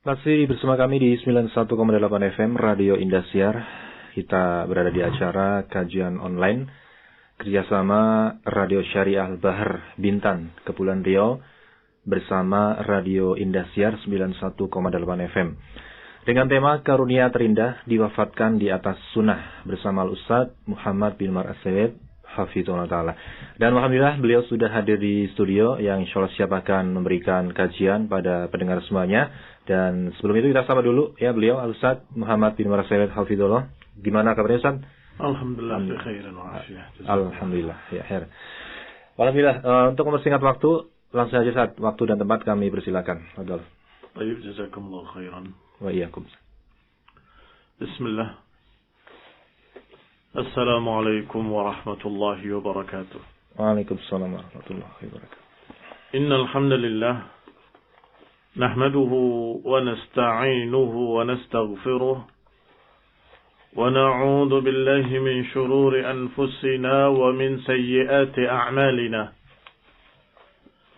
Masih bersama kami di 91,8 FM Radio Indosiar. Kita berada di acara kajian online kerjasama Radio Syariah Al-Bahar Bintan, Kepulauan Riau bersama Radio Indosiar 91,8 FM. Dengan tema Karunia Terindah Diwafatkan di Atas Sunnah bersama Al-Ustaz Muhammad bin Umar As-Sawed Hafizullah Ta'ala. Dan alhamdulillah beliau sudah hadir di studio yang insya Allah siap akan memberikan kajian pada pendengar semuanya. Dan sebelum itu kita sapa dulu ya beliau Al-Ustaz Muhammad bin Umar As-Sawed Hafizullah. Gimana kabarnya Ustaz? Alhamdulillah khairan wa afiyah. Alhamdulillah ya khair. Alhamdulillah, untuk mempersingkat waktu langsung saja Ustaz, waktu dan tempat kami persilakan. Fadhal. Baik, jazakumullah khairan. Wa iyyakum. Bismillah. Assalamualaikum warahmatullahi wabarakatuh. Waalaikumsalam warahmatullahi wabarakatuh. Innal hamdalillah nahmaduhu wa nasta'inuhu wa nastaghfiruh wa na'udzu billahi min shururi anfusina wa min sayyiati a'malina.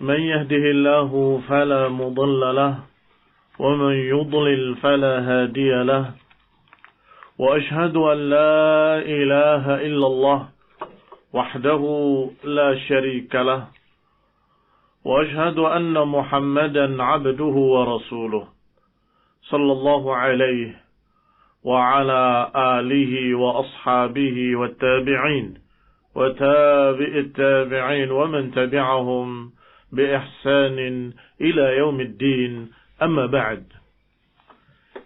Man yahdihillahu fala mudilla lahu wa man yudlil fala hadiya lahu. وأشهد أن لا إله إلا الله وحده لا شريك له وأشهد أن محمدا عبده ورسوله صلى الله عليه وعلى آله وأصحابه والتابعين وتابع التابعين ومن تبعهم بإحسان إلى يوم الدين أما بعد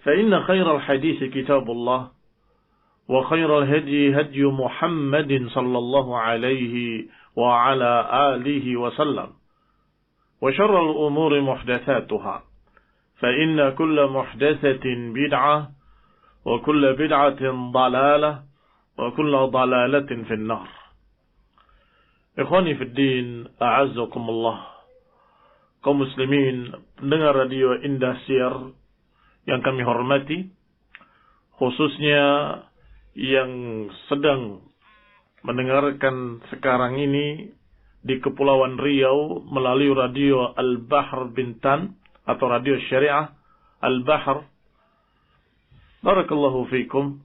فإن خير الحديث كتاب الله وخير الهدي هدي محمد صلى الله عليه وعلى آله وسلم وشر الأمور محدثاتها فإن كل محدثة بدعة وكل بدعة ضلالة وكل ضلالة في النار. إخواني في الدين أعزكم الله. kaum muslimin pendengar Radio Indosiar yang kami hormati, khususnya yang sedang mendengarkan sekarang ini di Kepulauan Riau melalui Radio Al-Bahar Bintan atau Radio Syariah Al-Bahar. Barakallahu fikum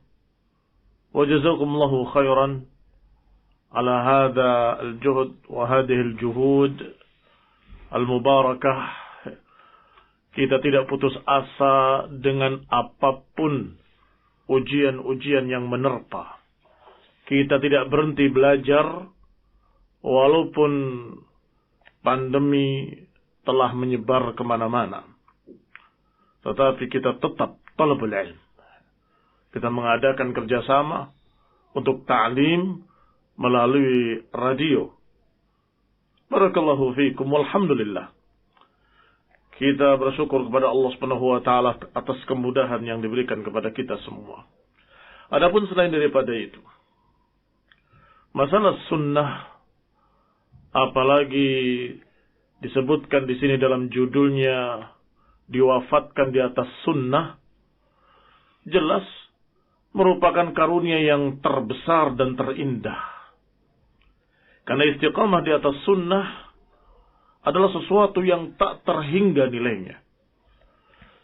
wa jazakumullahu khairan ala hadha al-juhd wa hadhihi al-juhud al-mubarakah. Kita tidak putus asa dengan apapun ujian-ujian yang menerpa. Kita tidak berhenti belajar walaupun pandemi telah menyebar kemana-mana. Tetapi kita tetap talabul ilm. Kita mengadakan kerjasama untuk ta'lim melalui radio. Barakallahu fiikum walhamdulillah. Kita bersyukur kepada Allah Subhanahu wa taala atas kemudahan yang diberikan kepada kita semua. Adapun selain daripada itu, masalah sunnah, apalagi disebutkan di sini dalam judulnya diwafatkan di atas sunnah, jelas merupakan karunia yang terbesar dan terindah. Karena istiqamah di atas sunnah adalah sesuatu yang tak terhingga nilainya.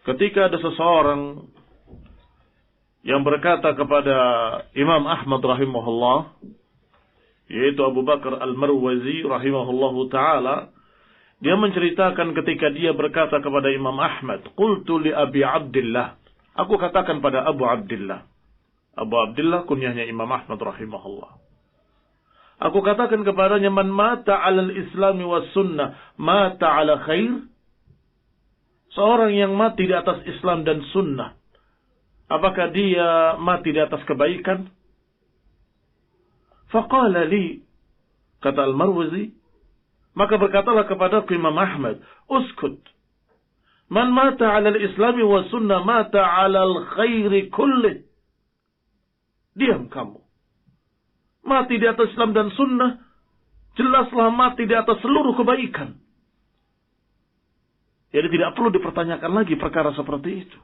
Ketika ada seseorang yang berkata kepada Imam Ahmad rahimahullah, yaitu Abu Bakar Al-Marwazi rahimahullahu ta'ala, dia menceritakan ketika dia berkata kepada Imam Ahmad, Qultu li Abi Abdillah, aku katakan pada Abu Abdillah. Abu Abdillah kunyahnya Imam Ahmad rahimahullah. Aku katakan kepadanya, man mata alal islami was sunnah, mata ala khair. Seorang yang mati di atas Islam dan sunnah, apakah dia mati di atas kebaikan? Faqala li, kata Al-Marwazi, maka berkatalah kepadaku Imam Ahmad, uskut. Man mata alal islami was sunnah, mata alal khairi kullih. Diam kamu. Mati di atas Islam dan sunnah, jelaslah mati di atas seluruh kebaikan. Jadi tidak perlu dipertanyakan lagi perkara seperti itu.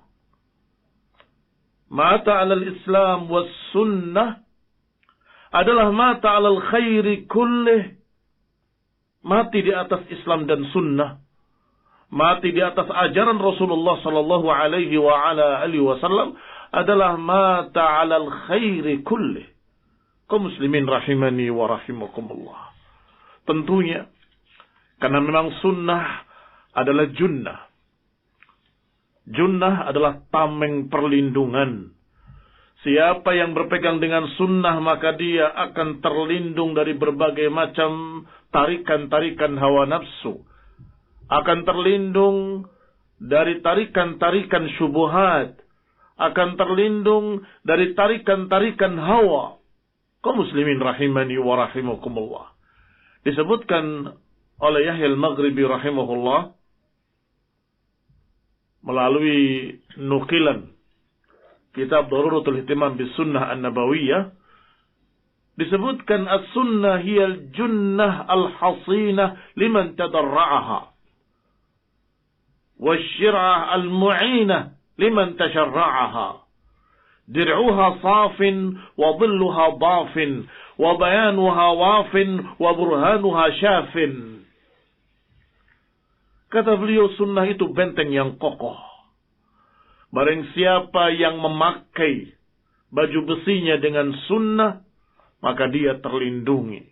Mata alal Islam was sunnah adalah mata alal khairi kullih. Mati di atas Islam dan sunnah mati di atas ajaran Rasulullah sallallahu alaihi wasallam adalah mata 'alal khairi kullih. Kaum muslimin rahimani wa rahimakumullah. Tentunya karena memang sunnah adalah junnah. Junnah adalah tameng perlindungan. Siapa yang berpegang dengan sunnah maka dia akan terlindung dari berbagai macam tarikan-tarikan hawa nafsu. Akan terlindung dari tarikan-tarikan syubhat. Akan terlindung dari tarikan-tarikan hawa. Kaum muslimin rahimani wa rahimakumullah. Disebutkan oleh Yahya al-Maghribi rahimahullah melalui nukilan kitab Daruratul Ihtimam bis Sunnah An-Nabawiyah, disebutkan as-sunnah hiyal junnah al-hasinah liman tadarra'aha wasyir'ah al-mu'inah liman tasharra'aha dir'uha safin wa dhilluha dafin wa bayanuha wafin wa burhanuha syafin. Kata beliau, sunnah itu benteng yang kokoh. Barang siapa yang memakai baju besinya dengan sunnah, maka dia terlindungi.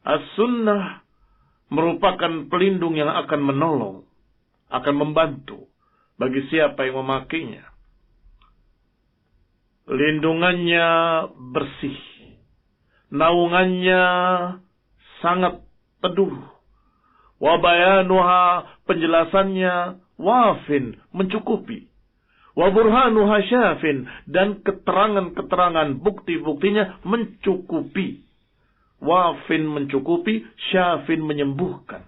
As-sunnah merupakan pelindung yang akan menolong, akan membantu bagi siapa yang memakainya. Lindungannya bersih, naungannya sangat teduh. Wabayanuha, penjelasannya wafin, mencukupi. Waburhanuha syafin, dan keterangan-keterangan bukti-buktinya mencukupi. Wafin mencukupi, syafin menyembuhkan.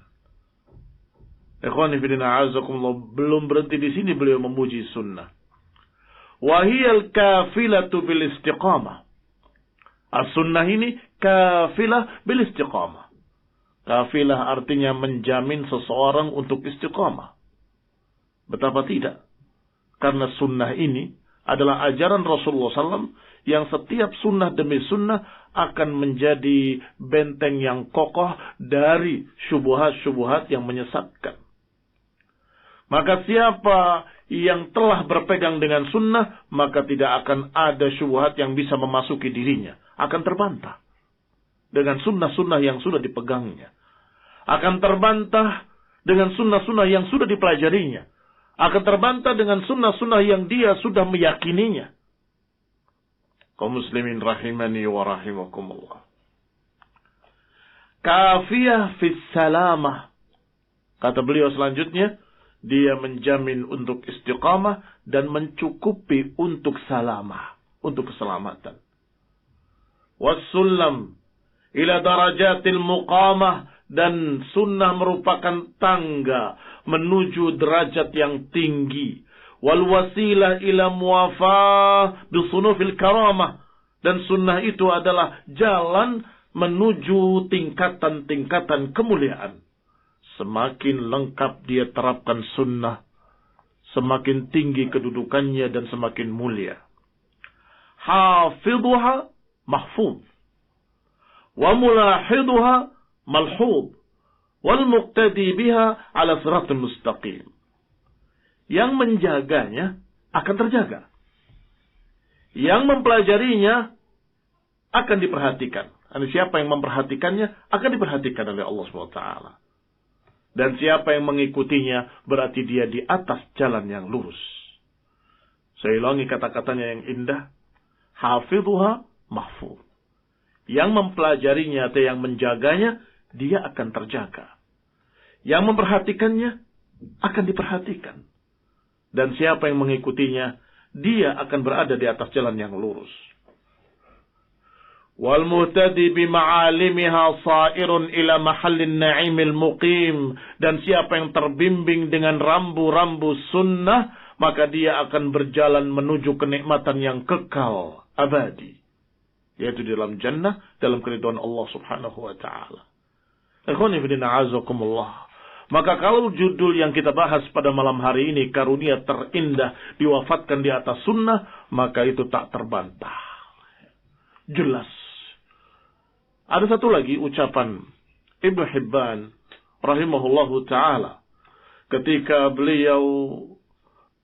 Ikhwani fillah a'azakumullah, belum berhenti di sini beliau memuji sunnah. Wahiyal kafilatu bil istiqamah. As-sunnah ini kafilah bil istiqamah. Kafilah artinya menjamin seseorang untuk istiqamah. Betapa tidak. Karena sunnah ini adalah ajaran Rasulullah SAW yang setiap sunnah demi sunnah akan menjadi benteng yang kokoh dari syubhat-syubhat yang menyesatkan. Maka siapa yang telah berpegang dengan sunnah, maka tidak akan ada syubhat yang bisa memasuki dirinya. Akan terbantah dengan sunnah-sunnah yang sudah dipegangnya. Akan terbantah dengan sunnah-sunnah yang sudah dipelajarinya. Akan terbantah dengan sunnah-sunnah yang dia sudah meyakininya. Kaum muslimin rahimani wa rahimakumullah. Kafiyah fis salamah. Kata beliau selanjutnya, dia menjamin untuk istiqamah dan mencukupi untuk salamah, untuk keselamatan. Wassulam ila darajatil muqamah, dan sunnah merupakan tangga menuju derajat yang tinggi. Wal wasilah ila muwafah bisunufil karamah, dan sunnah itu adalah jalan menuju tingkatan-tingkatan kemuliaan. Semakin lengkap dia terapkan sunnah, semakin tinggi kedudukannya dan semakin mulia. Hafidhuha mahfuz, wa mulahiduha malhub, wal muqtadi biha ala siratul mustaqim. Yang menjaganya akan terjaga. Yang mempelajarinya akan diperhatikan. Siapa yang memperhatikannya akan diperhatikan oleh Allah SWT. Dan siapa yang mengikutinya berarti dia di atas jalan yang lurus. Saya ulangi kata-katanya yang indah. Hafidhuha mahfuz. Yang mempelajarinya atau yang menjaganya, dia akan terjaga. Yang memperhatikannya akan diperhatikan. Dan siapa yang mengikutinya, dia akan berada di atas jalan yang lurus. Wal muhtadi bi ma'alimiha sa'irun ila mahallin na'imil muqim, dan siapa yang terbimbing dengan rambu-rambu sunnah, maka dia akan berjalan menuju kenikmatan yang kekal abadi, yaitu di dalam jannah, dalam keridhaan Allah Subhanahu wa taala. Ikhwani fillah a'azakumullah. Maka kalau judul yang kita bahas pada malam hari ini, karunia terindah diwafatkan di atas sunnah, maka itu tak terbantah. Jelas. Ada satu lagi ucapan Ibnu Hibban rahimahullahu ta'ala ketika beliau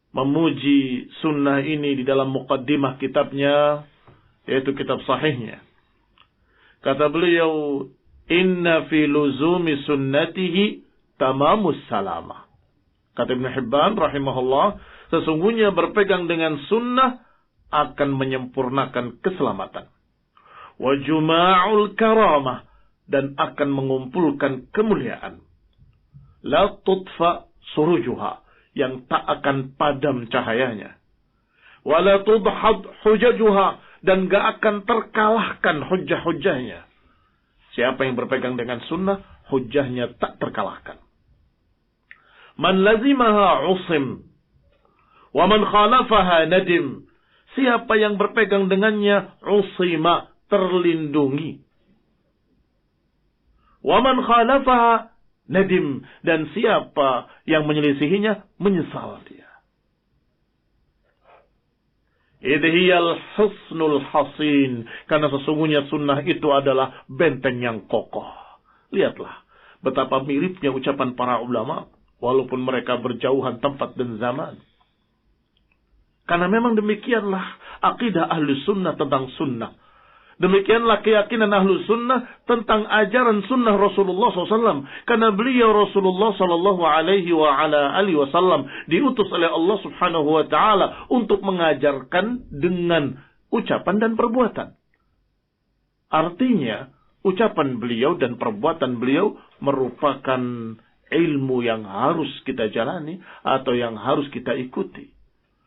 memuji sunnah ini di dalam muqaddimah kitabnya, yaitu kitab sahihnya. Kata beliau, inna fi luzumi sunnatihi tamamus salamah. Kata Ibn Hibban rahimahullah, sesungguhnya berpegang dengan sunnah akan menyempurnakan keselamatan. Wa juma'ul karamah, dan akan mengumpulkan kemuliaan. La tudfa surujuha, yang tak akan padam cahayanya. Wa la tudhad hujajuha, dan gak akan terkalahkan hujah-hujahnya. Siapa yang berpegang dengan sunnah, hujahnya tak terkalahkan. Man lazimaha usim, wa man khalafaha nadim. Siapa yang berpegang dengannya, usima, terlindungi. Wa man khalafaha nadim, dan siapa yang menyelisihinya, menyesal dia. Idhiyal husnul hasin, karena sesungguhnya sunnah itu adalah benteng yang kokoh. Lihatlah betapa miripnya ucapan para ulama, walaupun mereka berjauhan tempat dan zaman. Karena memang demikianlah akidah ahlu sunnah tentang sunnah. Demikianlah keyakinan ahlu sunnah tentang ajaran sunnah Rasulullah SAW. Karena beliau Rasulullah SAW diutus oleh Allah Subhanahu Wa Taala untuk mengajarkan dengan ucapan dan perbuatan. Artinya, ucapan beliau dan perbuatan beliau merupakan ilmu yang harus kita jalani atau yang harus kita ikuti.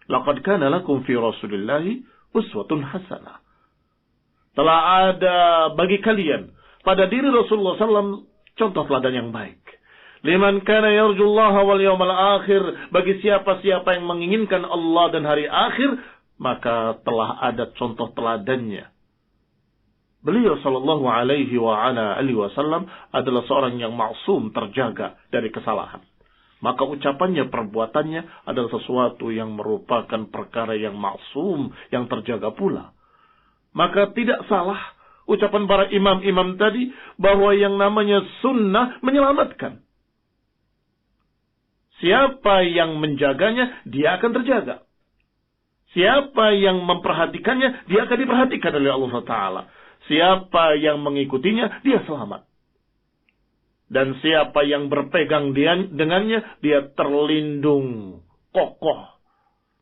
Laqad kana lakum fi Rasulillahi uswatun hasanah. Telah ada bagi kalian pada diri Rasulullah SAW contoh teladan yang baik. Liman kana yarjullaha wal yawmal akhir, bagi siapa-siapa yang menginginkan Allah dan hari akhir, maka telah ada contoh teladannya. Beliau sallallahu alaihi wasallam adalah seorang yang maksum, terjaga dari kesalahan. Maka ucapannya, perbuatannya adalah sesuatu yang merupakan perkara yang maksum, yang terjaga pula. Maka tidak salah ucapan para imam-imam tadi bahwa yang namanya sunnah menyelamatkan. Siapa yang menjaganya, dia akan terjaga. Siapa yang memperhatikannya, dia akan diperhatikan oleh Allah Ta'ala. Siapa yang mengikutinya, dia selamat. Dan siapa yang berpegang dengannya, dia terlindung, kokoh.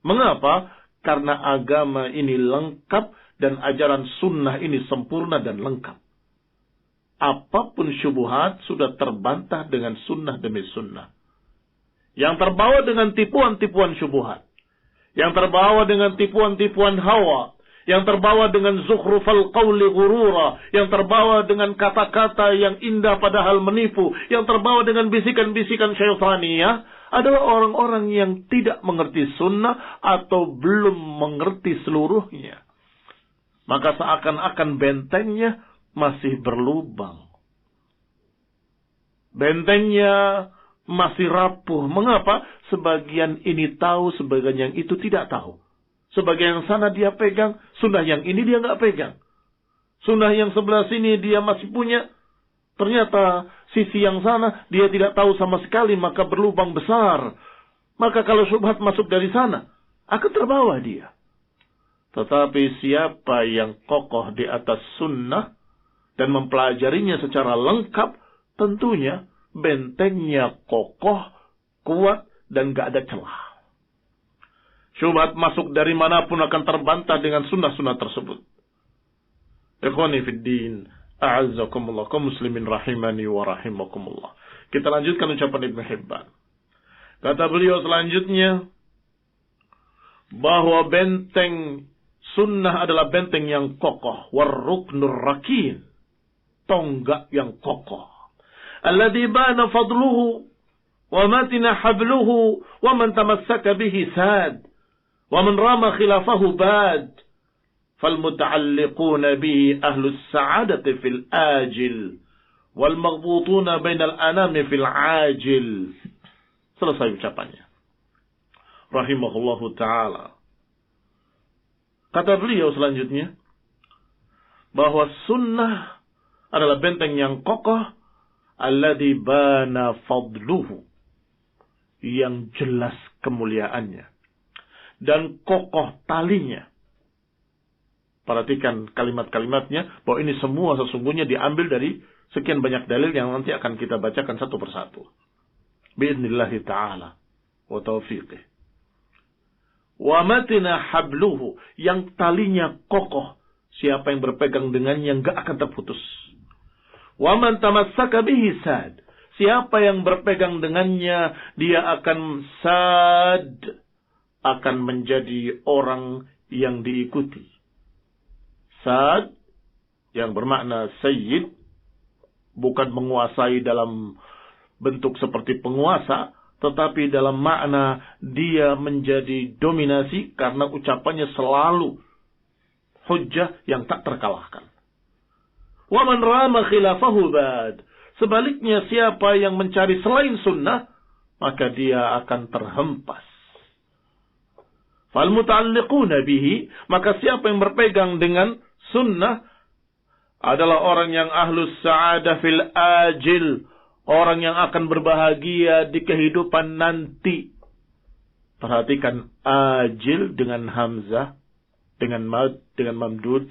Mengapa? Karena agama ini lengkap dan ajaran sunnah ini sempurna dan lengkap. Apapun syubhat sudah terbantah dengan sunnah demi sunnah. Yang terbawa dengan tipuan-tipuan syubhat. Yang terbawa dengan tipuan-tipuan hawa. Yang terbawa dengan zukhrufal qawli ghurura. Yang terbawa dengan kata-kata yang indah padahal menipu. Yang terbawa dengan bisikan-bisikan syaitaniyah. Adalah orang-orang yang tidak mengerti sunnah atau belum mengerti seluruhnya. Maka seakan-akan bentengnya masih berlubang. Bentengnya masih rapuh. Mengapa? Sebagian ini tahu, sebagian yang itu tidak tahu. Sebagian yang sana dia pegang, sunnah yang ini dia nggak pegang. Sunnah yang sebelah sini dia masih punya. Ternyata sisi yang sana dia tidak tahu sama sekali, maka berlubang besar. Maka kalau syubhat masuk dari sana, akan terbawa dia. Tetapi siapa yang kokoh di atas sunnah dan mempelajarinya secara lengkap, tentunya bentengnya kokoh, kuat, dan gak ada celah. Syubhat masuk dari manapun akan terbantah dengan sunnah-sunnah tersebut. Ikhwani fid din, a'azzakumullah, kaum muslimin rahimani wa rahimakumullah. Kita lanjutkan ucapan Ibn Hibban. Kata beliau selanjutnya, bahwa benteng sunnah adalah benteng yang kokoh. Warruknur rakin. Tonggak yang kokoh. Alladhi bana fadluhu. Wa matina habluhu. Wa man tamassaka bihi sad. Wa man rama khilafahu bad. Falmuta'alliquna bihi ahlus sa'adati fil ajil. Wal maghbutuna bainal anami fil ajil. Selesai ucapannya. Rahimahullahu ta'ala. Kata beliau selanjutnya, bahwa sunnah adalah benteng yang kokoh, alladhi bana fadluhu, yang jelas kemuliaannya dan kokoh talinya. Perhatikan kalimat-kalimatnya, bahwa ini semua sesungguhnya diambil dari sekian banyak dalil yang nanti akan kita bacakan satu persatu. Bi'idnillahi ta'ala wa taufiqih. Wa matina habluhu, yang talinya kokoh. Siapa yang berpegang dengannya enggak akan terputus. Wa man tamassaka bihi sad. Siapa yang berpegang dengannya, dia akan sad, akan menjadi orang yang diikuti. Sad yang bermakna sayyid, bukan menguasai dalam bentuk seperti penguasa, tetapi dalam makna dia menjadi dominasi karena ucapannya selalu hujjah yang tak terkalahkan. Wa man rama khilafahu bad. Sebaliknya, siapa yang mencari selain sunnah, maka dia akan terhempas. Fal muta'alliquna bihi, maka siapa yang berpegang dengan sunnah adalah orang yang ahlus sa'adah fil ajil, orang yang akan berbahagia di kehidupan nanti. Perhatikan ajil dengan hamzah, dengan mad, dengan mamdud,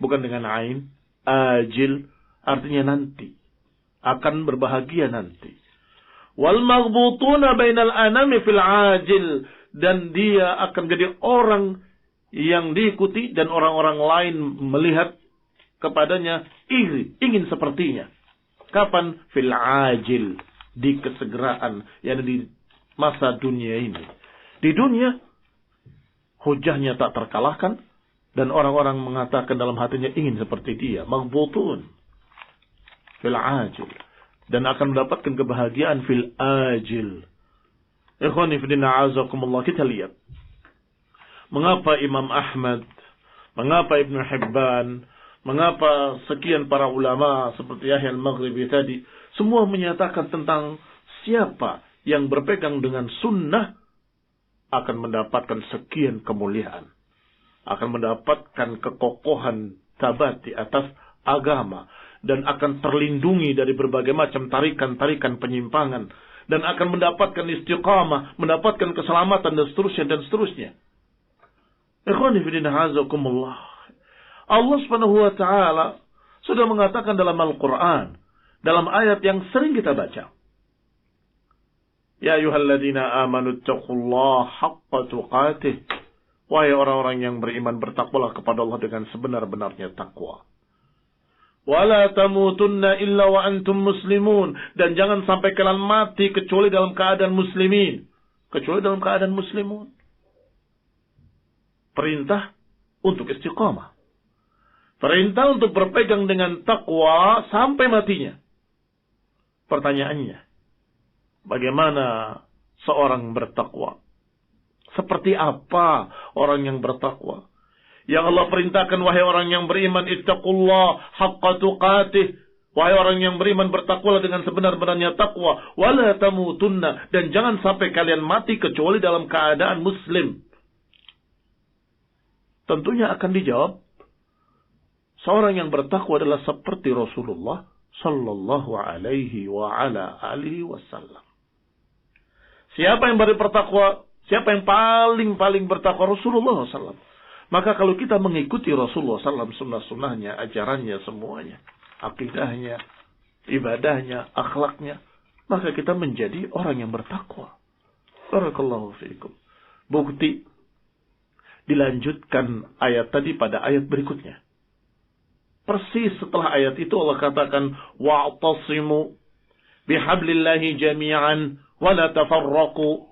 bukan dengan ain. Ajil artinya nanti, akan berbahagia nanti. Wal maghbutuna bainal anami fil ajil, dan dia akan jadi orang yang diikuti dan orang-orang lain melihat kepadanya iri, ingin sepertinya. Kapan? Fil ajil, di kesegeraan, yang di masa dunia ini. Di dunia, hujahnya tak terkalahkan, dan orang-orang mengatakan dalam hatinya ingin seperti dia. Maghbutun fil ajil, dan akan mendapatkan kebahagiaan fil ajil. Ikhwani fillah azakumullah, kita lihat mengapa Imam Ahmad, mengapa Ibnu Hibban, mengapa sekian para ulama seperti Yahya al-Maghribi tadi, semua menyatakan tentang siapa yang berpegang dengan sunnah akan mendapatkan sekian kemuliaan, akan mendapatkan kekokohan tabat di atas agama, dan akan terlindungi dari berbagai macam tarikan-tarikan penyimpangan, dan akan mendapatkan istiqamah, mendapatkan keselamatan, dan seterusnya, dan seterusnya. Ikhwani fillah azakumullah, Allah Subhanahu wa taala sudah mengatakan dalam Al-Qur'an, dalam ayat yang sering kita baca, ya ayyuhalladzina amanu taqullaha haqqa tuqatih, wahai orang-orang yang beriman, bertakwalah kepada Allah dengan sebenar-benarnya takwa. Wala tamutunna illa wa antum muslimun, dan jangan sampai kalian mati kecuali dalam keadaan muslimin, kecuali dalam keadaan muslimun. Perintah untuk istiqamah. Perintah untuk berpegang dengan takwa sampai matinya. Pertanyaannya, bagaimana seorang bertakwa? Seperti apa orang yang bertakwa? Yang Allah perintahkan, wahai orang yang beriman, ittaqullah haqqa tuqatih. Wahai orang yang beriman, bertakwalah dengan sebenar-benarnya takwa. Wala tamutunna, dan jangan sampai kalian mati kecuali dalam keadaan muslim. Tentunya akan dijawab, seorang yang bertakwa adalah seperti Rasulullah sallallahu alaihi wa ala alihi wasallam. Siapa yang bertakwa? Siapa yang paling bertakwa? Rasulullah sallallahu. Maka kalau kita mengikuti Rasulullah sallallahu, sunnah-sunnahnya, ajarannya semuanya, akidahnya, ibadahnya, akhlaknya, maka kita menjadi orang yang bertakwa. Barakallahu fiikum. Bukti, dilanjutkan ayat tadi pada ayat berikutnya. Persis setelah ayat itu Allah katakan, wa'tasimu bihablillahi jami'an wa la tafarraqu.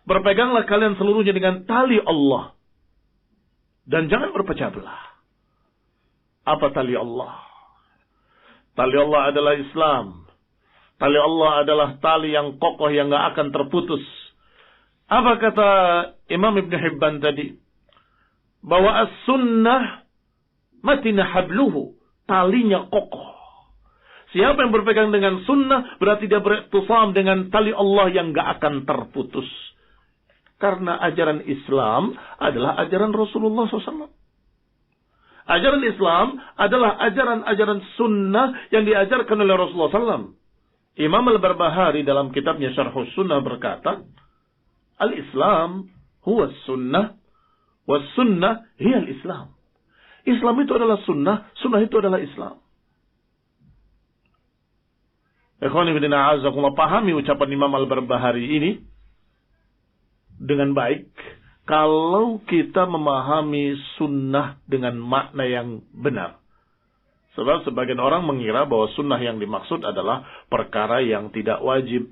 Berpeganglah kalian seluruhnya dengan tali Allah, dan jangan berpecah belah. Apa tali Allah? Tali Allah adalah Islam. Tali Allah adalah tali yang kokoh, yang gak akan terputus. Apa kata Imam Ibn Hibban tadi? Bahwa as-sunnah matina habluhu, talinya kokoh. Siapa yang berpegang dengan sunnah, berarti dia beriktisam dengan tali Allah yang gak akan terputus. Karena ajaran Islam adalah ajaran Rasulullah SAW. Ajaran Islam adalah ajaran-ajaran sunnah yang diajarkan oleh Rasulullah SAW. Imam Al-Barbahari dalam kitabnya Syarhus Sunnah berkata, Al-Islam huwa sunnah, was sunnah hiya al-Islam. Islam itu adalah sunnah, sunnah itu adalah Islam. Ikhwani fillah, a'azzakumullah, pahami ucapan Imam Al-Barbahari ini dengan baik kalau kita memahami sunnah dengan makna yang benar. Sebab sebagian orang mengira bahwa sunnah yang dimaksud adalah perkara yang tidak wajib.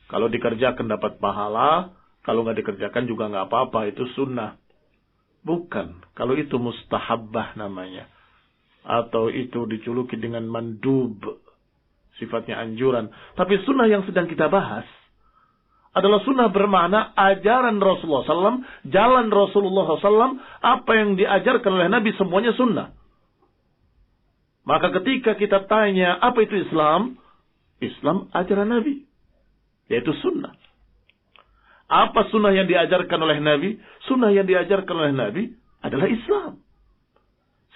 Kalau dikerjakan dapat pahala, kalau nggak dikerjakan juga nggak apa-apa, itu sunnah. Bukan, kalau itu mustahabbah namanya. Atau itu dijuluki dengan mandub, sifatnya anjuran. Tapi sunnah yang sedang kita bahas adalah sunnah bermakna ajaran Rasulullah SAW, jalan Rasulullah SAW, apa yang diajarkan oleh Nabi semuanya sunnah. Maka ketika kita tanya, apa itu Islam? Islam ajaran Nabi, yaitu sunnah. Apa sunnah yang diajarkan oleh Nabi? Sunnah yang diajarkan oleh Nabi adalah Islam.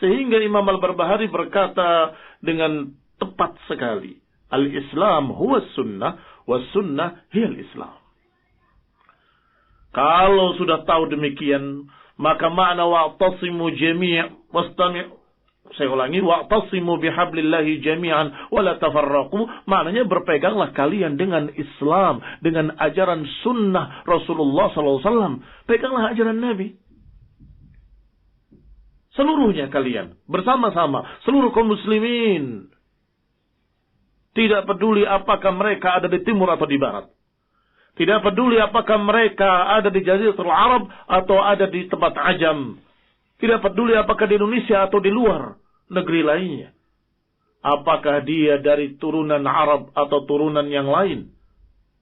Sehingga Imam Al-Barbahari berkata dengan tepat sekali, Al-Islam huwa sunnah, was sunnah hiya al-Islam. Kalau sudah tahu demikian, maka makna wa'tasimu jami' wastami', saya ulangi, wa'tasimu bihablillahi jami'an wa la tafarraqu, maknanya berpeganglah kalian dengan Islam, dengan ajaran sunnah Rasulullah SAW. Peganglah ajaran Nabi. Seluruhnya kalian, bersama-sama, seluruh kaum muslimin. Tidak peduli apakah mereka ada di timur atau di barat. Tidak peduli apakah mereka ada di Jaziratul Arab atau ada di tempat ajam. Tidak peduli apakah di Indonesia atau di luar negeri lainnya. Apakah dia dari turunan Arab atau turunan yang lain.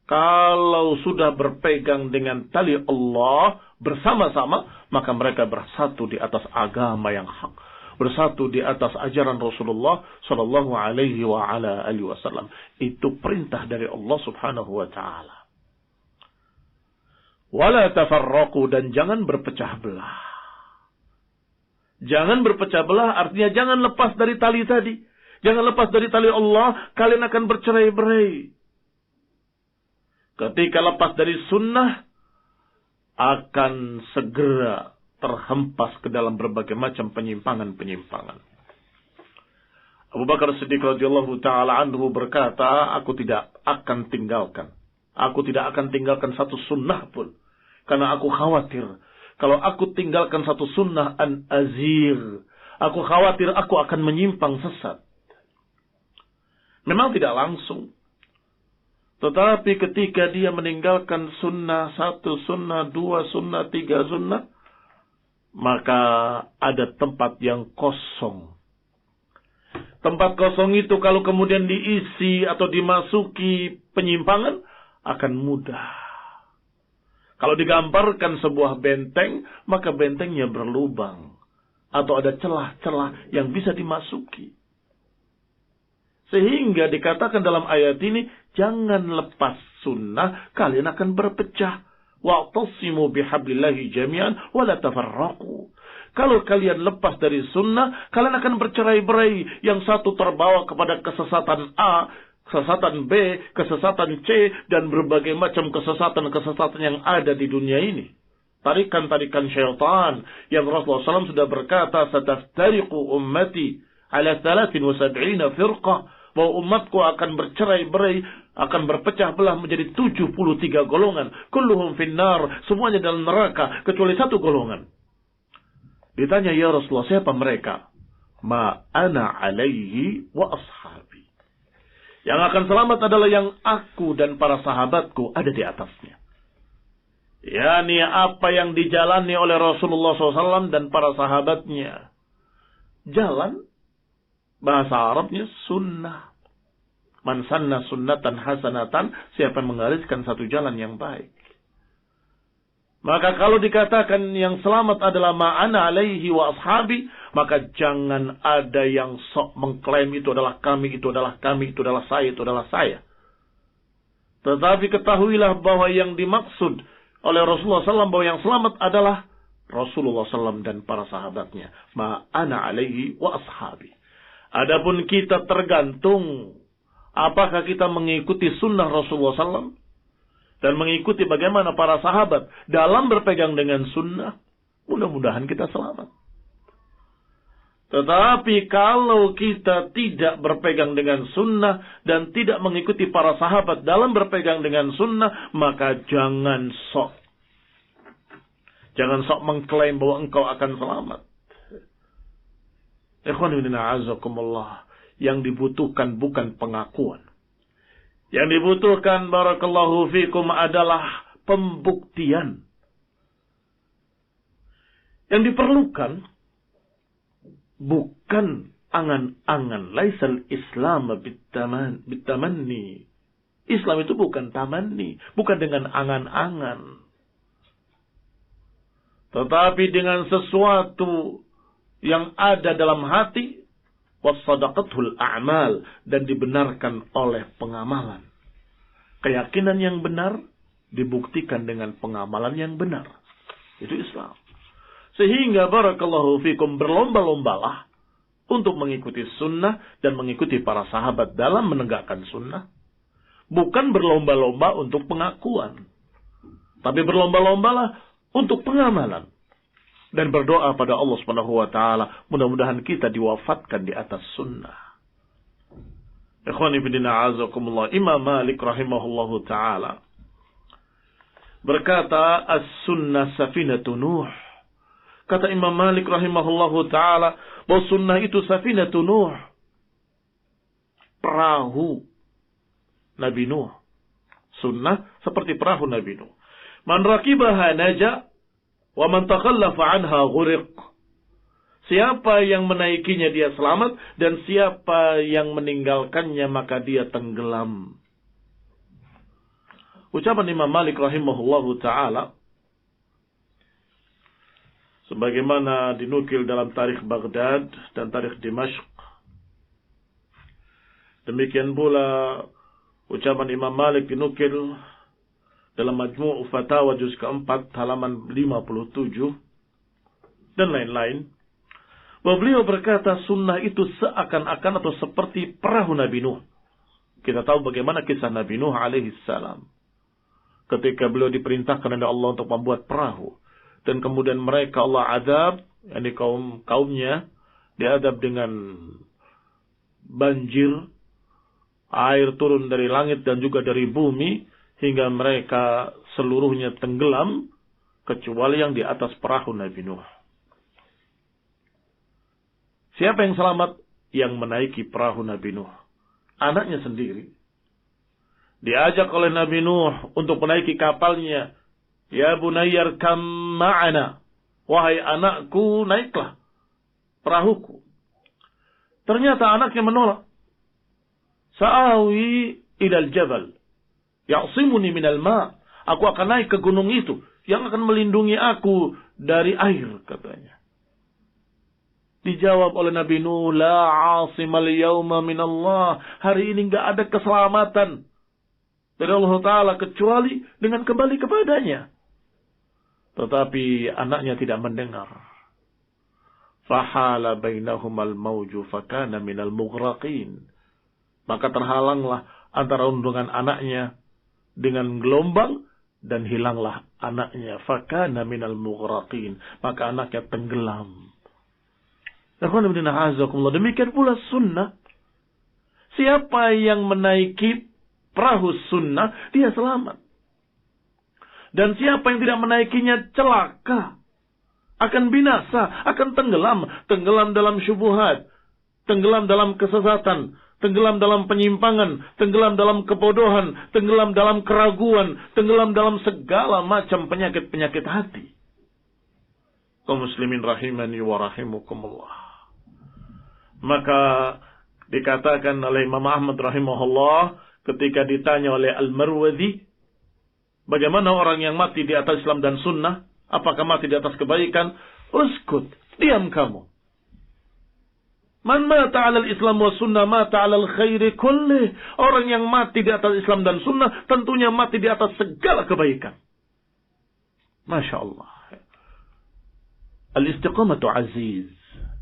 Kalau sudah berpegang dengan tali Allah bersama-sama, maka mereka bersatu di atas agama yang hak. Bersatu di atas ajaran Rasulullah sallallahu alaihi wa ala alihi wasallam. Itu perintah dari Allah Subhanahu wa taala. Wala tafarraqu, dan jangan berpecah belah. Jangan berpecah belah artinya jangan lepas dari tali tadi. Jangan lepas dari tali Allah, kalian akan bercerai-berai. Ketika lepas dari sunnah, akan segera terhempas ke dalam berbagai macam penyimpangan-penyimpangan. Abu Bakar Siddiq radhiyallahu ta'ala anhu berkata, aku tidak akan tinggalkan satu sunnah pun. Karena aku khawatir, kalau aku tinggalkan satu sunnah azir, aku khawatir aku akan menyimpang sesat. Memang tidak langsung. Tetapi ketika dia meninggalkan sunnah 1, sunnah 2, sunnah 3, sunnah, maka ada tempat yang kosong. Tempat kosong itu kalau kemudian diisi atau dimasuki penyimpangan, akan mudah. Kalau digambarkan sebuah benteng, maka bentengnya berlubang. Atau ada celah-celah yang bisa dimasuki. Sehingga dikatakan dalam ayat ini, jangan lepas sunnah, kalian akan berpecah. Wa'tasimu bihablillahi jami'an wa la tafarraqu. Kalau kalian lepas dari sunnah, kalian akan bercerai-berai. Yang satu terbawa kepada kesesatan A, kesesatan B, kesesatan C, dan berbagai macam kesesatan-kesesatan yang ada di dunia ini. Tarikan-tarikan syaitan yang Rasulullah SAW sudah berkata, sataftariqu ummati ala 73 firqah, bahwa umatku akan bercerai-berai, akan berpecah belah menjadi 73 golongan. Kulluhum finnar, semuanya dalam neraka kecuali satu golongan. Ditanya, ya Rasulullah, siapa mereka? Ma ana alaihi wa ashabi. Yang akan selamat adalah yang aku dan para sahabatku ada di atasnya. yakni apa yang dijalani oleh Rasulullah SAW dan para sahabatnya. Jalan, bahasa Arabnya sunnah. Man sanna sunnatan hasanatan, siapa yang menggariskan satu jalan yang baik. Maka kalau dikatakan yang selamat adalah ma'ana alaihi wa ashabi, maka jangan ada yang sok mengklaim itu adalah kami, itu adalah kami, itu adalah saya, itu adalah saya. Tetapi ketahuilah bahwa yang dimaksud oleh Rasulullah SAW, bahwa yang selamat adalah Rasulullah SAW dan para sahabatnya. Ma'ana alaihi wa ashabi. Adapun kita tergantung Apakah kita mengikuti sunnah Rasulullah SAW dan mengikuti bagaimana para sahabat dalam berpegang dengan sunnah? Mudah-mudahan kita selamat. Tetapi kalau kita tidak berpegang dengan sunnah dan tidak mengikuti para sahabat dalam berpegang dengan sunnah, maka jangan sok mengklaim bahwa engkau akan selamat. Ikhwan fillah a'azakumullah, yang dibutuhkan bukan pengakuan. Yang dibutuhkan barakallahu fikum adalah pembuktian. Yang diperlukan bukan angan-angan. Laisal Islam bitamanni. Islam itu bukan tamanni, bukan dengan angan-angan. Tetapi dengan sesuatu yang ada dalam hati, wasadaqatul a'mal, dan dibenarkan oleh pengamalan. Keyakinan yang benar dibuktikan dengan pengamalan yang benar. Itu Islam. Sehingga barakallahu fikum, berlomba-lombalah untuk mengikuti sunnah dan mengikuti para sahabat dalam menegakkan sunnah. Bukan berlomba-lomba untuk pengakuan, tapi berlomba-lombalah untuk pengamalan. Dan berdoa pada Allah Subhanahu wa taala, mudah-mudahan kita diwafatkan di atas sunnah. Ikhwani fillah a'azakumullah, Imam Malik rahimahullahu taala berkata, as-sunnah safinatu Nuh. Kata Imam Malik rahimahullahu ta'ala, bahwa sunnah itu safinatu Nuh, perahu Nabi Nuh. Sunnah seperti perahu Nabi Nuh. Man rakibaha naja, wa man takhallafa anha ghuriq. Siapa yang menaikinya dia selamat, dan siapa yang meninggalkannya maka dia tenggelam. Ucapan Imam Malik rahimahullahu ta'ala sebagaimana dinukil dalam tarikh Baghdad dan tarikh Dimashq. Demikian pula ucapan Imam Malik dinukil dalam Majmu' Fatawa juz keempat halaman 57 dan lain-lain. Bahwa beliau berkata sunnah itu seakan-akan atau seperti perahu Nabi Nuh. Kita tahu bagaimana kisah Nabi Nuh alaihi salam. Ketika beliau diperintahkan oleh Allah untuk membuat perahu. Dan kemudian mereka Allah adab, yakni kaumnya diadab dengan banjir, air turun dari langit dan juga dari bumi, hingga mereka seluruhnya tenggelam, kecuali yang di atas perahu Nabi Nuh. Siapa yang selamat? Yang menaiki perahu Nabi Nuh. Anaknya sendiri. Diajak oleh Nabi Nuh untuk menaiki kapalnya. Ya bunayyar kam ma'ana. Wahai anakku, naiklah perahuku. Ternyata anaknya menolak. Sa'awi ilal jabal. Ya'simuni minal ma'. Aku akan naik ke gunung itu, yang akan melindungi aku dari air, katanya. Dijawab oleh Nabi Nuh, la 'asimal yawma minallah. Hari ini enggak ada keselamatan dari Allah Ta'ala kecuali dengan kembali kepadanya. Tetapi anaknya tidak mendengar. Fahala bainahumal mawju fakana minal mughraqin. Maka terhalanglah antara undungan anaknya dengan gelombang dan hilanglah anaknya. Fakana minal mughraqin. Maka anaknya tenggelam. Demikian pula sunnah. Siapa yang menaiki perahu sunnah, dia selamat. Dan siapa yang tidak menaikinya celaka, akan binasa, akan tenggelam. Tenggelam dalam syubhat, tenggelam dalam kesesatan, tenggelam dalam penyimpangan, tenggelam dalam kebodohan, tenggelam dalam keraguan, tenggelam dalam segala macam penyakit-penyakit hati. Kaum muslimin rahimani wa rahimukumullah. Maka dikatakan oleh Imam Ahmad rahimahullah ketika ditanya oleh Al-Marwazi, bagaimana orang yang mati di atas Islam dan sunnah? Apakah mati di atas kebaikan? Uskut, diam kamu. Man mata 'alal Islam wa sunnah mata 'alal khairi kullih. Orang yang mati di atas Islam dan sunnah tentunya mati di atas segala kebaikan. Masya Allah. Al-istiqamatu aziz.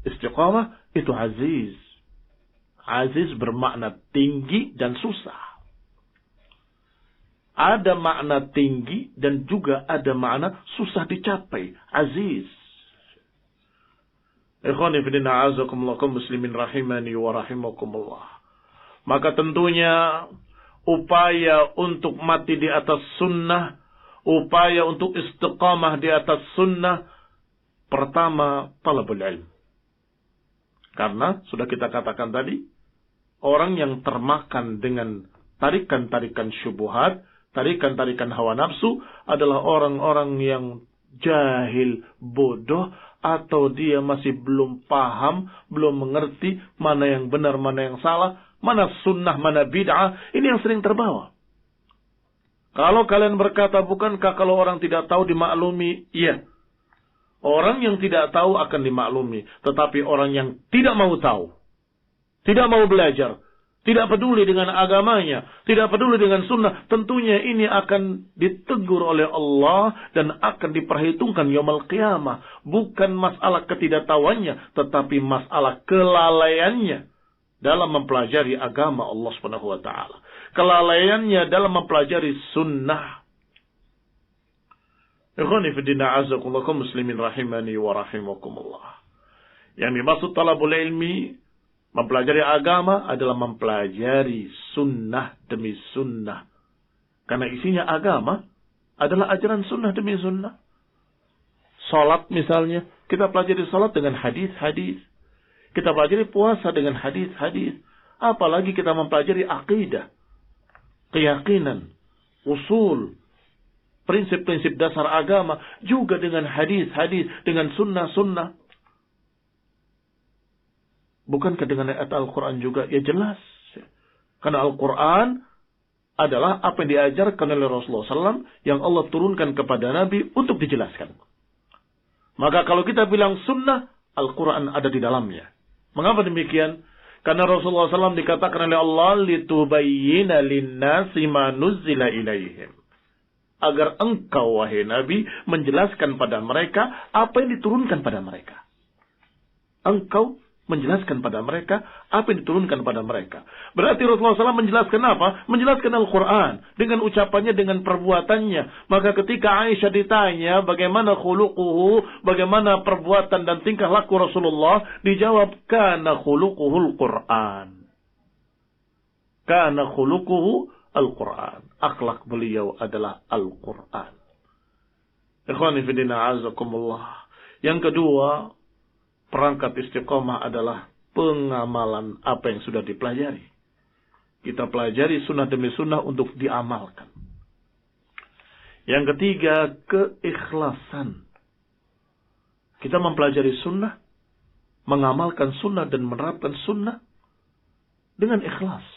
Istiqamah itu aziz. Aziz bermakna tinggi dan susah. Ada makna tinggi dan juga ada makna susah dicapai. Aziz. Ikhwani fillah a'azakumullah kaum muslimin rahimani wa rahimakumullah. Maka tentunya upaya untuk mati di atas sunnah, upaya untuk istiqamah di atas sunnah, pertama talabul ilm. Karena sudah kita katakan tadi, orang yang termakan dengan tarikan-tarikan syubhat, tarikan-tarikan hawa nafsu adalah orang-orang yang jahil, bodoh, atau dia masih belum paham, belum mengerti mana yang benar, mana yang salah, mana sunnah, mana bid'ah. Ini yang sering terbawa. Kalau kalian berkata, bukankah kalau orang tidak tahu dimaklumi? Iya. Orang yang tidak tahu akan dimaklumi. Tetapi orang yang tidak mau tahu, tidak mau belajar, tidak peduli dengan agamanya, tidak peduli dengan sunnah, tentunya ini akan ditegur oleh Allah dan akan diperhitungkan yaumul qiyamah. Bukan masalah ketidaktahuannya, tetapi masalah kelalaiannya dalam mempelajari agama Allah Subhanahu wa taala. Kelalaiannya dalam mempelajari sunnah. Ikhwani fi din a'azakumullah kaum muslimin rahimani wa rahimakumullah. Yang dimaksud talabul ilmi, mempelajari agama adalah mempelajari sunnah demi sunnah. Karena isinya agama adalah ajaran sunnah demi sunnah. Salat misalnya, kita pelajari salat dengan hadis-hadis. Kita pelajari puasa dengan hadis-hadis. Apalagi kita mempelajari akidah, keyakinan, usul, prinsip-prinsip dasar agama juga dengan hadis-hadis, dengan sunnah-sunnah. Bukankah dengan ayat Al-Quran juga? Ya jelas. Karena Al-Quran adalah apa yang diajarkan oleh Rasulullah SAW yang Allah turunkan kepada Nabi untuk dijelaskan. Maka kalau kita bilang sunnah, Al-Quran ada di dalamnya. Mengapa demikian? Karena Rasulullah SAW dikatakan oleh Allah, litubayyina linnasi ma nuzzila ilaihim. Agar engkau, wahai Nabi, menjelaskan pada mereka apa yang diturunkan pada mereka. Engkau menjelaskan pada mereka apa yang diturunkan pada mereka. Berarti Rasulullah SAW menjelaskan apa? Menjelaskan Al-Quran dengan ucapannya, dengan perbuatannya. Maka ketika Aisyah ditanya bagaimana khuluquhu, bagaimana perbuatan dan tingkah laku Rasulullah, dijawab kana khuluquhul Quran. Kana khuluquhu Al-Quran. Akhlak beliau adalah Al-Quran. Ikhwani fi din a'azakumullah. Yang kedua, perangkat istiqomah adalah pengamalan apa yang sudah dipelajari. Kita pelajari sunnah demi sunnah untuk diamalkan. Yang ketiga, keikhlasan. Kita mempelajari sunnah, mengamalkan sunnah dan menerapkan sunnah dengan ikhlas.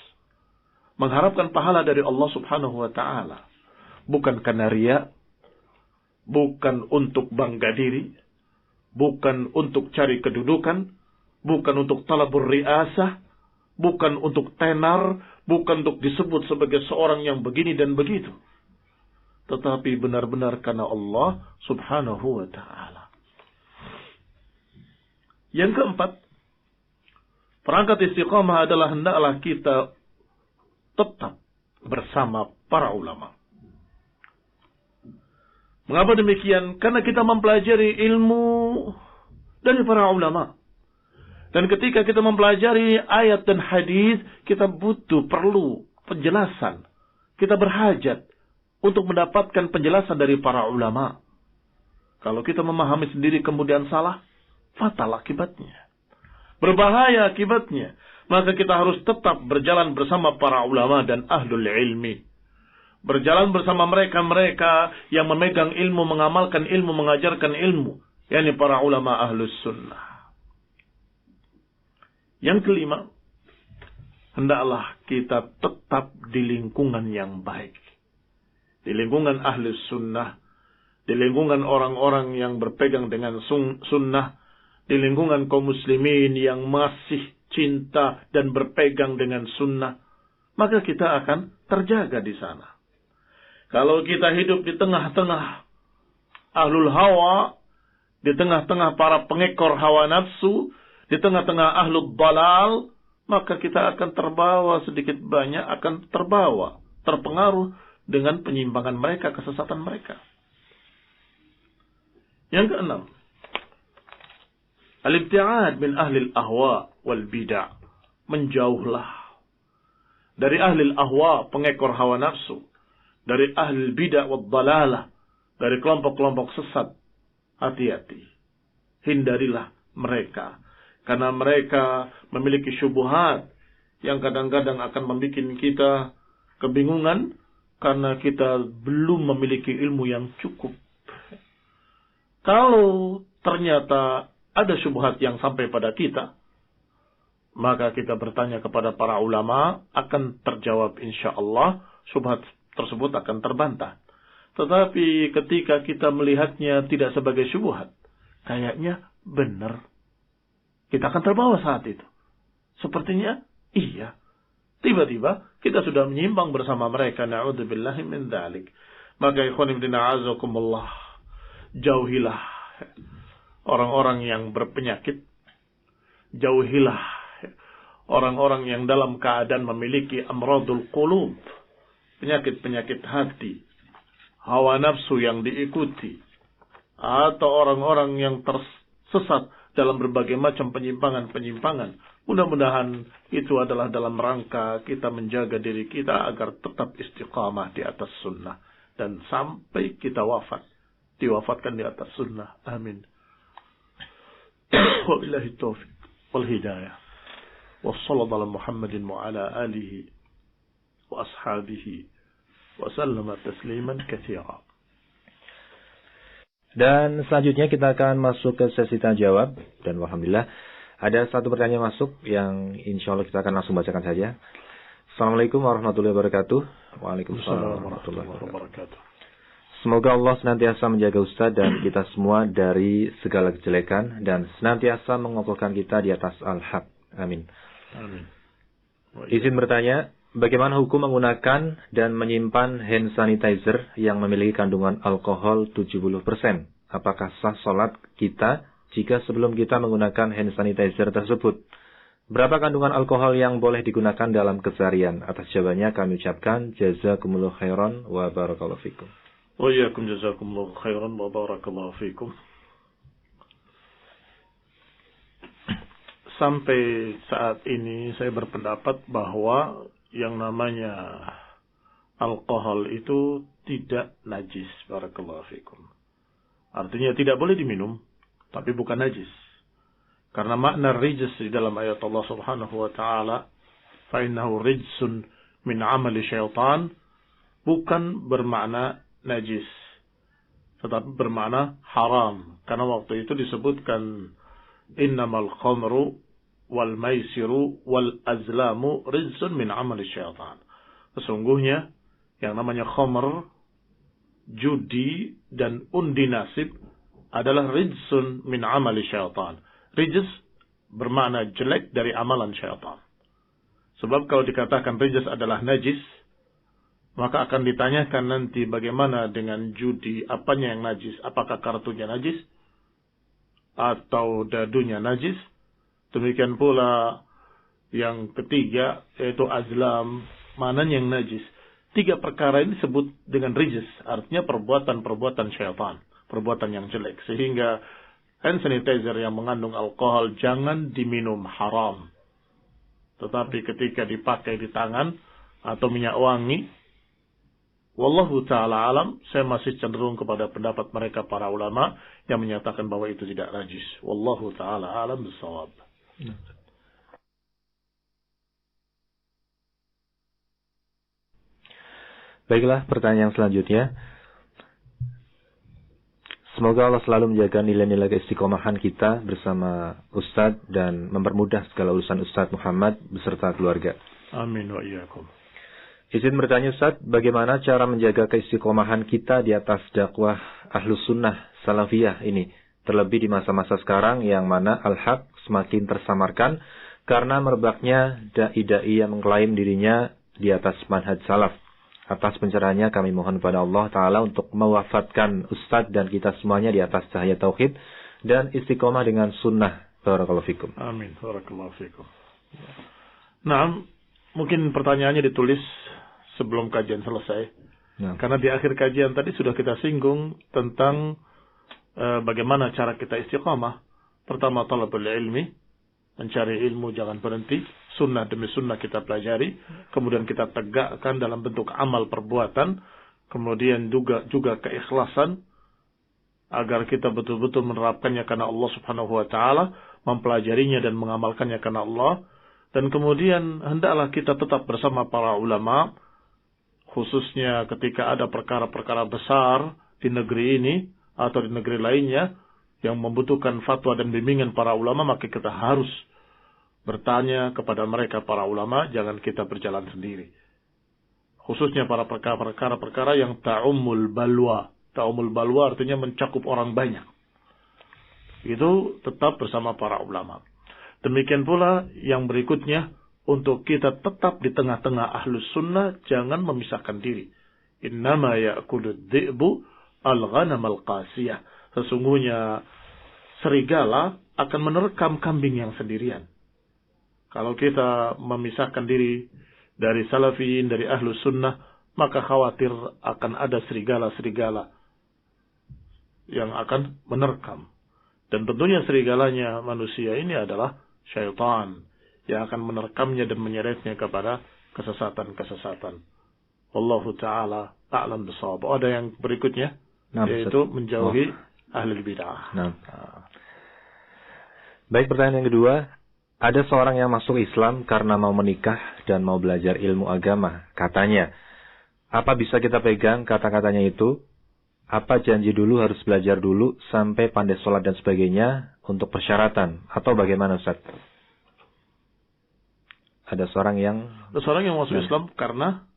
Mengharapkan pahala dari Allah Subhanahu wa ta'ala. Bukan karena riya, bukan untuk bangga diri, bukan untuk cari kedudukan, bukan untuk talabur riasah, bukan untuk tenar, bukan untuk disebut sebagai seorang yang begini dan begitu. Tetapi benar-benar karena Allah Subhanahu wa ta'ala. Yang keempat, perangkat istiqamah adalah hendaklah kita tetap bersama para ulama. Mengapa demikian? Karena kita mempelajari ilmu dari para ulama. Dan ketika kita mempelajari ayat dan hadis, kita perlu penjelasan. Kita berhajat untuk mendapatkan penjelasan dari para ulama. Kalau kita memahami sendiri kemudian salah, fatal akibatnya. Berbahaya akibatnya. Maka kita harus tetap berjalan bersama para ulama dan ahlul ilmi. Berjalan bersama mereka-mereka yang memegang ilmu, mengamalkan ilmu, mengajarkan ilmu. yakni para ulama ahlus sunnah. Yang kelima, hendaklah kita tetap di lingkungan yang baik. Di lingkungan ahlus sunnah, di lingkungan orang-orang yang berpegang dengan sunnah, di lingkungan kaum muslimin yang masih cinta dan berpegang dengan sunnah, maka kita akan terjaga di sana. Kalau kita hidup di tengah-tengah ahlul hawa, di tengah-tengah para pengekor hawa nafsu, di tengah-tengah ahlul dalal, maka kita akan terbawa sedikit banyak, akan terpengaruh dengan penyimpangan mereka, kesesatan mereka. Yang keenam, al-ibti'ad min ahli al-ahwa wal bid'ah. Menjauhlah dari ahli al-ahwa, pengekor hawa nafsu, dari ahli al-bid'ah wal dalalah, dari kelompok-kelompok sesat. Hati-hati, hindarilah mereka, karena mereka memiliki syubhat yang kadang-kadang akan membuat kita kebingungan karena kita belum memiliki ilmu yang cukup. Kalau ternyata ada syubhat yang sampai pada kita, maka kita bertanya kepada para ulama, akan terjawab insyaallah, syubhat tersebut akan terbantah. Tetapi ketika kita melihatnya tidak sebagai syubhat, kayaknya benar, kita akan terbawa saat itu. Sepertinya iya. Tiba-tiba kita sudah menyimpang bersama mereka. Na'udzubillahi min dzalik. Maka ikhwan fillah a'azakumullah, jauhilah orang-orang yang berpenyakit. Jauhilah orang-orang yang dalam keadaan memiliki amradul qulub, penyakit-penyakit hati, hawa nafsu yang diikuti, atau orang-orang yang tersesat dalam berbagai macam penyimpangan-penyimpangan. Mudah-mudahan itu adalah dalam rangka kita menjaga diri kita agar tetap istiqamah di atas sunnah. Dan sampai kita wafat, diwafatkan di atas sunnah. Amin. Wabillahi taufiq wal hidayah. Wassallallahu ala Muhammadin wa ala alihi wa ashabihi wa sallama tasliman katsira. Dan selanjutnya kita akan masuk ke sesi tanya jawab. Dan alhamdulillah ada satu pertanyaan masuk yang insya Allah kita akan langsung bacakan saja. Assalamualaikum warahmatullahi wabarakatuh. Waalaikumsalam warahmatullahi wabarakatuh. Semoga Allah senantiasa menjaga Ustaz dan kita semua dari segala kejelekan dan senantiasa mengokohkan kita di atas al-haq. Amin. Amin. Izin bertanya, bagaimana hukum menggunakan dan menyimpan hand sanitizer yang memiliki kandungan alkohol 70%? Apakah sah sholat kita jika sebelum kita menggunakan hand sanitizer tersebut? Berapa kandungan alkohol yang boleh digunakan dalam keseharian? Atas jawabannya kami ucapkan jazakumullah khairan wa barakallahu fikum. Wa iyyakum jazakumullah khairan wa barakallahu fikum. Sampai saat ini saya berpendapat bahwa yang namanya alkohol itu tidak najis. Barakallahu fikum. Artinya tidak boleh diminum, tapi bukan najis. Karena makna rijs di dalam ayat Allah Subhanahu wa taala, fa innahu rijsun min amali syaitan, bukan bermakna najis, tetapi bermakna haram. Karena waktu itu disebutkan innamal khamru wal maisiru wal azlamu rijsun min amali syaitan. Sesungguhnya yang namanya khamr, judi dan undi nasib adalah rijsun min amali syaitan. Rijs bermakna jelek dari amalan syaitan. Sebab kalau dikatakan rijs adalah najis, maka akan ditanyakan nanti bagaimana dengan judi, apanya yang najis? Apakah kartunya najis? Atau dadunya najis? Demikian pula yang ketiga, yaitu azlam, mananya yang najis. Tiga perkara ini disebut dengan rijs, artinya perbuatan-perbuatan syaitan, perbuatan yang jelek. Sehingga hand sanitizer yang mengandung alkohol jangan diminum, haram. Tetapi ketika dipakai di tangan atau minyak wangi, wallahu ta'ala alam, saya masih cenderung kepada pendapat mereka para ulama yang menyatakan bahwa itu tidak najis. Wallahu ta'ala alam bisawab. Baiklah, pertanyaan selanjutnya. Semoga Allah selalu menjaga nilai-nilai keistiqomahan kita bersama Ustadz dan mempermudah segala urusan Ustadz Muhammad beserta keluarga. Amin wa iyyakum. Izin bertanya Ustadz, bagaimana cara menjaga keistiqomahan kita di atas dakwah Ahlus Sunnah Salafiyah ini? Terlebih di masa-masa sekarang yang mana al-haq semakin tersamarkan karena merebaknya dai-dai yang mengklaim dirinya di atas manhaj salaf. Atas pencerahannya kami mohon kepada Allah Ta'ala untuk mewafatkan Ustadz dan kita semuanya di atas cahaya tauhid dan istiqomah dengan sunnah. Barakallahu fikum. Amin. Barakallahu fikum. Nah, mungkin pertanyaannya ditulis sebelum kajian selesai. Nah. Karena di akhir kajian tadi sudah kita singgung tentang bagaimana cara kita istiqamah. Pertama, talabul ilmi, mencari ilmu jangan berhenti, sunnah demi sunnah kita pelajari, kemudian kita tegakkan dalam bentuk amal perbuatan, kemudian juga keikhlasan, agar kita betul-betul menerapkannya karena Allah Subhanahu wa taala, mempelajarinya dan mengamalkannya karena Allah, dan kemudian hendaklah kita tetap bersama para ulama, khususnya ketika ada perkara-perkara besar di negeri ini atau di negeri lainnya yang membutuhkan fatwa dan bimbingan para ulama, maka kita harus bertanya kepada mereka para ulama, jangan kita berjalan sendiri. Khususnya para perkara-perkara yang ta'ummul balwa. Ta'ummul balwa artinya mencakup orang banyak. Itu tetap bersama para ulama. Demikian pula yang berikutnya, untuk kita tetap di tengah-tengah ahlus sunnah, jangan memisahkan diri. Innama ya'kulud dhi'bu al-ghanam al-qasiyah. Sesungguhnya serigala akan menerkam kambing yang sendirian. Kalau kita memisahkan diri dari salafiyin, dari ahlus sunnah, maka khawatir akan ada serigala-serigala yang akan menerkam. Dan tentunya serigalanya manusia ini adalah syaitan yang akan menerkamnya dan menyeretnya kepada kesesatan-kesesatan. Wallahu ta'ala a'lam bishawab. Ada yang berikutnya, yaitu menjauhi ahli bid'ah. Baik, pertanyaan yang kedua. Ada seorang yang masuk Islam karena mau menikah dan mau belajar ilmu agama. Katanya, apa bisa kita pegang kata-katanya itu? Apa janji dulu harus belajar dulu sampai pandai sholat dan sebagainya untuk persyaratan? Atau bagaimana, Ustaz? Ada seorang yang masuk Islam karena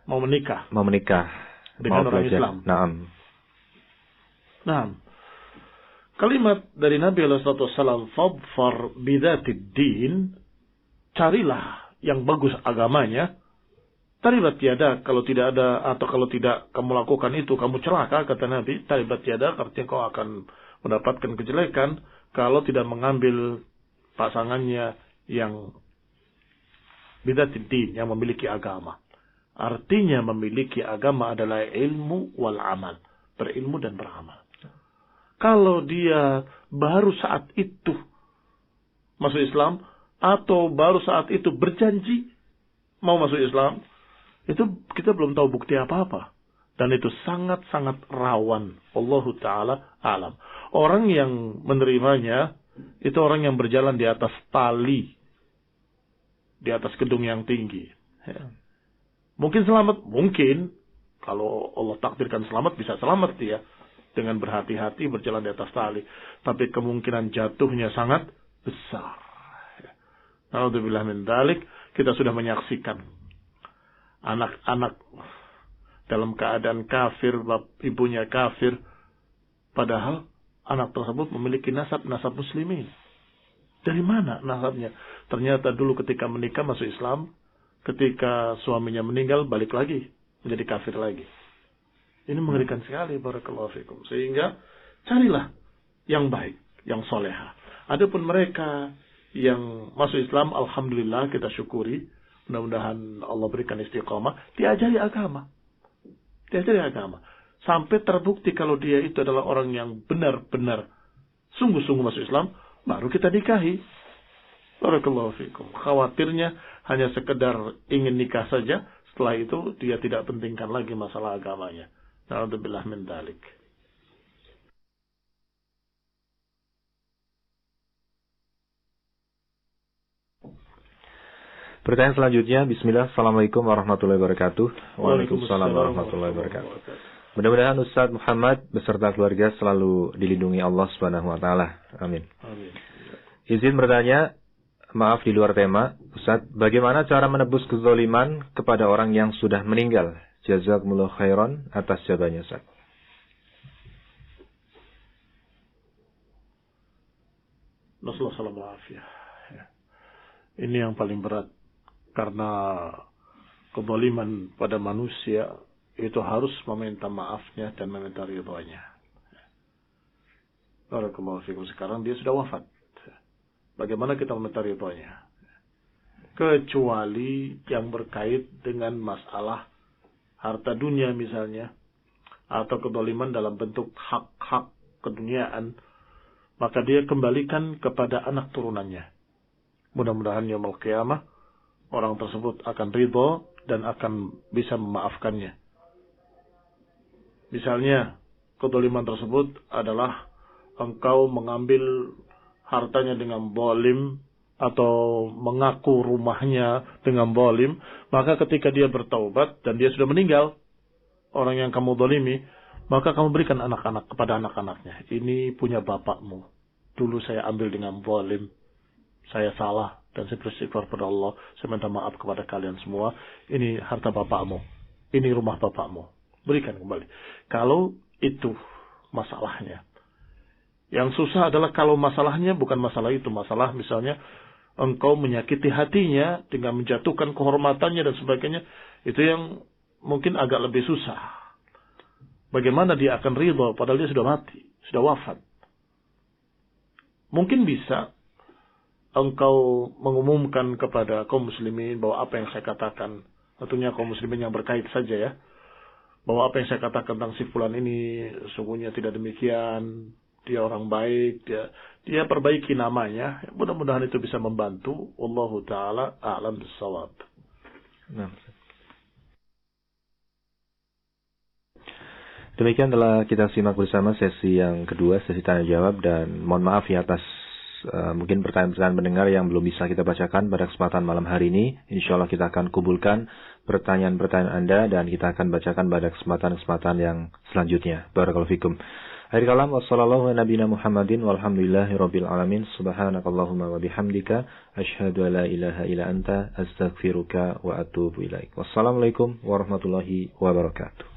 mau menikah. Mau menikah. Dengan orang belajar. Islam. Nah. Kalimat dari Nabi SAW, fadfar bidatid din, carilah yang bagus agamanya. Taribat tiada kalau tidak ada, atau kalau tidak kamu lakukan itu, kamu celaka, kata Nabi. Taribat tiada artinya kau akan mendapatkan kejelekan kalau tidak mengambil pasangannya yang bidatid din, yang memiliki agama. Artinya memiliki agama adalah ilmu wal amal, berilmu dan beramal. Kalau dia baru saat itu masuk Islam, atau baru saat itu berjanji mau masuk Islam, itu kita belum tahu bukti apa-apa. Dan itu sangat-sangat rawan. Wallahu ta'ala alam. Orang yang menerimanya, itu orang yang berjalan di atas tali, di atas gedung yang tinggi. Mungkin selamat, mungkin. Kalau Allah takdirkan selamat, bisa selamat dia. Dengan berhati-hati berjalan di atas tali. Tapi kemungkinan jatuhnya sangat besar. Na'udzubillah min dzalik, kita sudah menyaksikan anak-anak dalam keadaan kafir, ibunya kafir, padahal anak tersebut memiliki nasab muslimin. Dari mana nasabnya? Ternyata dulu ketika menikah masuk Islam, ketika suaminya meninggal balik lagi menjadi kafir lagi. Ini mengerikan sekali, barakallahu fikum. Sehingga carilah yang baik, yang soleha. Adapun mereka yang masuk Islam, alhamdulillah kita syukuri. Mudah-mudahan Allah berikan istiqamah. Diajari agama. Sampai terbukti kalau dia itu adalah orang yang benar-benar sungguh-sungguh masuk Islam, baru kita nikahi. Barakallahu fikum. Khawatirnya hanya sekedar ingin nikah saja, setelah itu dia tidak pentingkan lagi masalah agamanya. Na'udzubillah min dzalik. Pertanyaan selanjutnya, Bismillah, Assalamualaikum warahmatullahi wabarakatuh. Waalaikumsalam warahmatullahi wabarakatuh. Mudah-mudahan Ustaz Muhammad beserta keluarga selalu dilindungi Allah Subhanahu wa taala. Amin. Izin bertanya, maaf di luar tema, Ustaz, bagaimana cara menebus kezaliman kepada orang yang sudah meninggal? Jazakumullah khairan atas jawabannya, Ustaz. Nasallallahu alaihi. Ini yang paling berat. Karena kezaliman pada manusia itu harus meminta maafnya dan meminta ridhonya. Barakallahu fikum. Sekarang dia sudah wafat. Bagaimana kita meminta ridhonya? kecuali yang berkait dengan masalah harta dunia misalnya, atau kezaliman dalam bentuk hak-hak keduniaan, maka dia kembalikan kepada anak turunannya. Mudah-mudahan yaumul qiyamah orang tersebut akan ridho dan akan bisa memaafkannya. Misalnya, kezaliman tersebut adalah engkau mengambil hartanya dengan zalim atau mengaku rumahnya dengan zalim, maka ketika dia bertaubat dan dia sudah meninggal, orang yang kamu zalimi, maka kamu berikan anak-anak kepada anak-anaknya. Ini punya bapakmu. Dulu saya ambil dengan zalim. Saya salah dan saya beristighfar kepada Allah. Saya minta maaf kepada kalian semua. Ini harta bapakmu. Ini rumah bapakmu. Berikan kembali. Kalau itu masalahnya. Yang susah adalah kalau masalahnya bukan masalah itu. Masalah misalnya engkau menyakiti hatinya dengan menjatuhkan kehormatannya dan sebagainya. Itu yang mungkin agak lebih susah. Bagaimana dia akan ridho padahal dia sudah mati, sudah wafat. Mungkin bisa engkau mengumumkan kepada kaum muslimin bahwa apa yang saya katakan, tentunya kaum muslimin yang berkait saja ya, bahwa apa yang saya katakan tentang si fulan ini sungguhnya tidak demikian, dia orang baik, dia perbaiki namanya. Mudah-mudahan itu bisa membantu. Wallahu taala a'lam bissawab. Nah, demikian telah kita simak bersama sesi yang kedua, sesi tanya jawab, dan mohon maaf ya atas mungkin pertanyaan-pertanyaan pendengar yang belum bisa kita bacakan pada kesempatan malam hari ini. Insya Allah kita akan kumpulkan pertanyaan-pertanyaan Anda dan kita akan bacakan pada kesempatan-kesempatan yang selanjutnya. Barakallahu fikum. Akhir kalam, wassallallahu ala nabiyina Muhammadin walhamdulillahi rabbil alamin. Subhanakallahumma wa bihamdika asyhadu an la ilaha illa anta astaghfiruka wa atubu ilaik. Wassalamualaikum warahmatullahi wabarakatuh.